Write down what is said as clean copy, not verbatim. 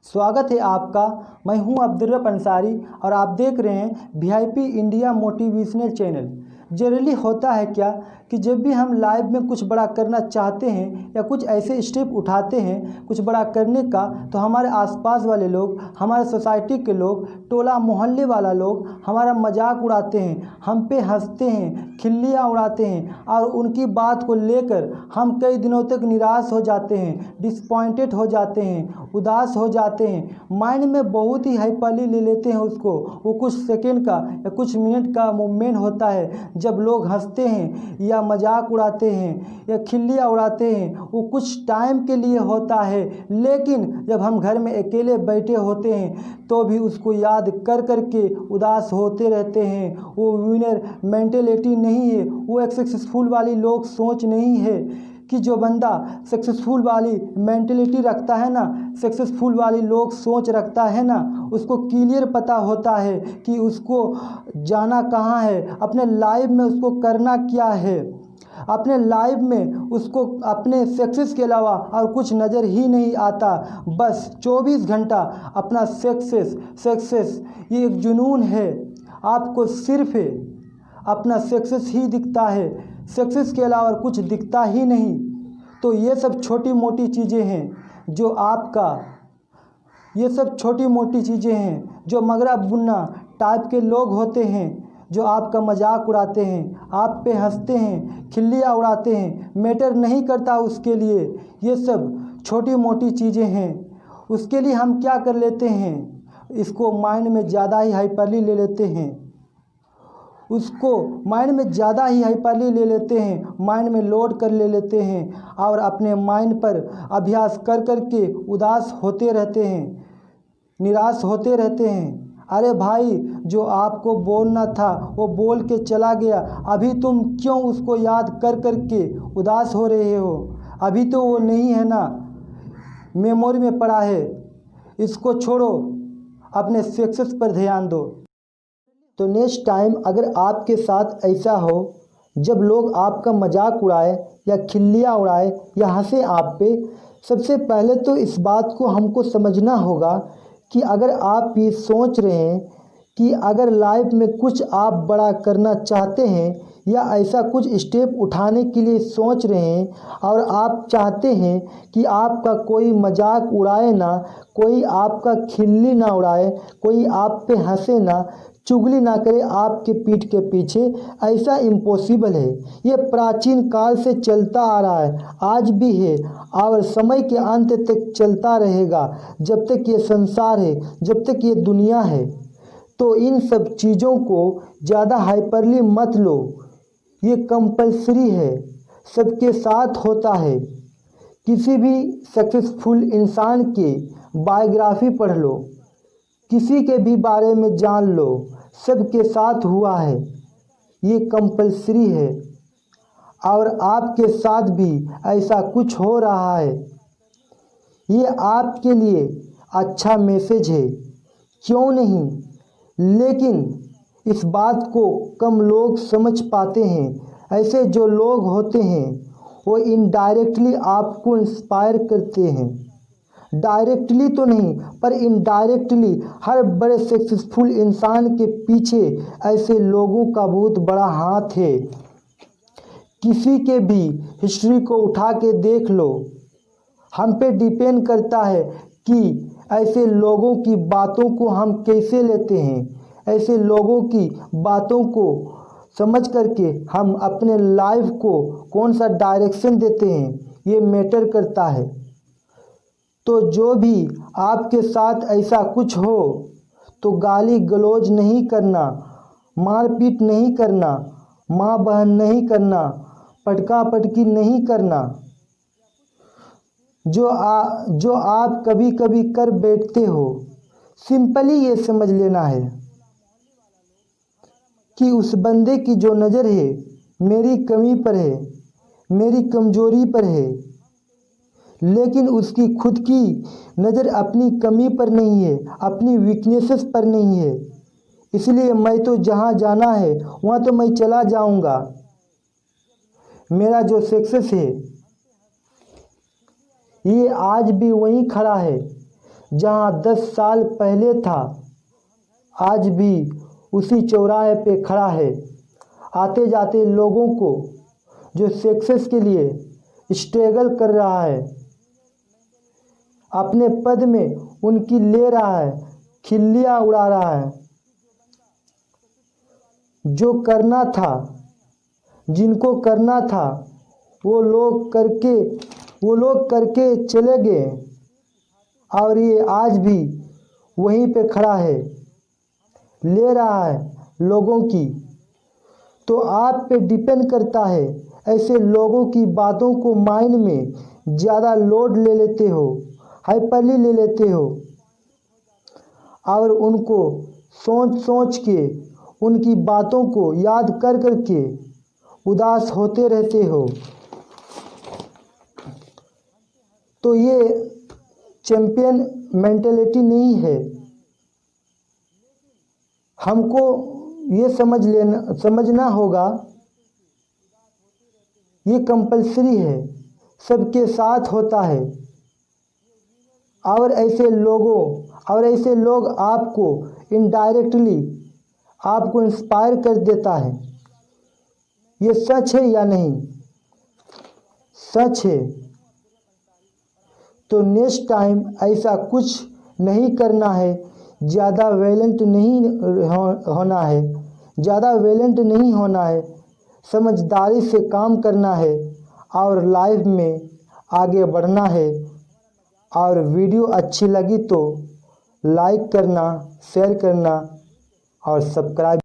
स्वागत है आपका। मैं हूं अब्दुर्रब अंसारी और आप देख रहे हैं VIP India motivational channel. Generally होता है क्या कि जब भी हम लाइफ में कुछ बड़ा करना चाहते हैं या कुछ ऐसे स्टेप उठाते हैं कुछ बड़ा करने का, तो हमारे आसपास वाले लोग, हमारे सोसाइटी के लोग, टोला मोहल्ले वाला लोग हमारा मजाक उड़ाते हैं, हम पे हंसते हैं, खिल्लियाँ उड़ाते हैं और उनकी बात को लेकर हम कई दिनों तक निराश हो जाते हैं, डिसपॉइंटेड हो जाते हैं, उदास हो जाते हैं। माइंड में बहुत ही हाइपरली ले लेते हैं उसको। वो कुछ सेकंड का या कुछ मिनट का मोमेंट होता है जब लोग हंसते हैं या मजाक उड़ाते हैं या खिल्लियाँ उड़ाते हैं, वो कुछ टाइम के लिए होता है। लेकिन जब हम घर में अकेले बैठे होते हैं तो भी उसको याद कर कर के उदास होते रहते हैं। वो विनर मेंटेलिटी नहीं है, वो एक सक्सेसफुल वाली लोग सोच नहीं है कि जो बंदा सक्सेसफुल वाली मेंटेलिटी रखता है ना, सक्सेसफुल वाली लोग सोच रखता है ना, उसको क्लियर पता होता है कि उसको जाना कहाँ है, अपने लाइफ में उसको करना क्या है। अपने लाइफ में उसको अपने सक्सेस के अलावा और कुछ नज़र ही नहीं आता। बस 24 घंटा अपना सक्सेस ये एक जुनून है। आपको सिर्फ अपना सक्सेस ही दिखता है, सक्सेस के अलावा कुछ दिखता ही नहीं। तो ये सब छोटी मोटी चीज़ें हैं जो आपका, ये सब छोटी मोटी चीज़ें हैं जो मगरा बुन्ना टाइप के लोग होते हैं जो आपका मजाक उड़ाते हैं, आप पे हंसते हैं, खिल्लियाँ उड़ाते हैं। मैटर नहीं करता उसके लिए, ये सब छोटी मोटी चीज़ें हैं। उसके लिए हम क्या कर लेते हैं, इसको माइंड में ज़्यादा ही हाइपरली ले लेते हैं, उसको माइंड में ज़्यादा ही हाइपरली ले लेते हैं, माइंड में लोड कर ले लेते हैं और अपने माइंड पर अभ्यास कर कर के उदास होते रहते हैं, निराश होते रहते हैं। अरे भाई, जो आपको बोलना था वो बोल के चला गया, अभी तुम क्यों उसको याद कर कर के उदास हो रहे हो? अभी तो वो नहीं है ना, मेमोरी में पड़ा है। इसको छोड़ो, अपने सक्सेस पर ध्यान दो। तो नेक्स्ट टाइम अगर आपके साथ ऐसा हो जब लोग आपका मजाक उड़ाए या खिल्लियाँ उड़ाए या हंसे आप पे, सबसे पहले तो इस बात को हमको समझना होगा कि अगर आप ये सोच रहे हैं कि अगर लाइफ में कुछ आप बड़ा करना चाहते हैं या ऐसा कुछ स्टेप उठाने के लिए सोच रहे हैं और आप चाहते हैं कि आपका कोई मजाक उड़ाए ना, कोई आपका खिल्ली ना उड़ाए, कोई आप पे हंसे ना, चुगली ना करे आपके पीठ के पीछे, ऐसा इम्पॉसिबल है। ये प्राचीन काल से चलता आ रहा है, आज भी है और समय के अंत तक चलता रहेगा। जब तक ये संसार है, जब तक ये दुनिया है। तो इन सब चीज़ों को ज़्यादा हाइपरली मत लो, ये कंपल्सरी है, सबके साथ होता है। किसी भी सक्सेसफुल इंसान की बायोग्राफी पढ़ लो, किसी के भी बारे में जान लो, सबके साथ हुआ है, ये कंपल्सरी है। और आपके साथ भी ऐसा कुछ हो रहा है, ये आपके लिए अच्छा मैसेज है, क्यों नहीं? लेकिन इस बात को कम लोग समझ पाते हैं। ऐसे जो लोग होते हैं वो इनडायरेक्टली आपको इंस्पायर करते हैं, डायरेक्टली तो नहीं पर इनडायरेक्टली। हर बड़े सक्सेसफुल इंसान के पीछे ऐसे लोगों का बहुत बड़ा हाथ है। किसी के भी हिस्ट्री को उठा के देख लो, हम पे डिपेंड करता है कि ऐसे लोगों की बातों को हम कैसे लेते हैं, ऐसे लोगों की बातों को समझ करके हम अपने लाइफ को कौन सा डायरेक्शन देते हैं, ये मैटर करता है। तो जो भी आपके साथ ऐसा कुछ हो तो गाली गलौज नहीं करना, मारपीट नहीं करना, माँ बहन नहीं करना, पटका पटकी नहीं करना। जो आप कभी कभी कर बैठते हो, सिंपली ये समझ लेना है कि उस बंदे की जो नज़र है मेरी कमी पर है, मेरी कमजोरी पर है, लेकिन उसकी खुद की नज़र अपनी कमी पर नहीं है, अपनी वीकनेसेस पर नहीं है। इसलिए मैं तो जहाँ जाना है वहाँ तो मैं चला जाऊँगा। मेरा जो सक्सेस है ये आज भी वहीं खड़ा है जहां 10 साल पहले था आज भी उसी चौराहे पे खड़ा है। आते जाते लोगों को जो सक्सेस के लिए स्ट्रगल कर रहा है, अपने पद में उनकी ले रहा है, खिल्लियाँ उड़ा रहा है। जो करना था, जिनको करना था वो लोग करके चले गए और ये आज भी वहीं पे खड़ा है, ले रहा है लोगों की। तो आप पे डिपेंड करता है, ऐसे लोगों की बातों को माइंड में ज़्यादा लोड ले लेते हो, हाइपरली ले लेते हो और उनको सोच के उनकी बातों को याद कर के उदास होते रहते हो। तो ये चैंपियन मेंटेलिटी नहीं है। हमको ये समझना होगा, ये कंपल्सरी है, सबके साथ होता है। और ऐसे लोग आपको इनडायरेक्टली आपको इंस्पायर कर देता है। ये सच है या नहीं? सच है। तो नेक्स्ट टाइम ऐसा कुछ नहीं करना है, ज़्यादा वेलेंट नहीं होना है, समझदारी से काम करना है और लाइफ में आगे बढ़ना है। और वीडियो अच्छी लगी तो लाइक करना, शेयर करना और सब्सक्राइब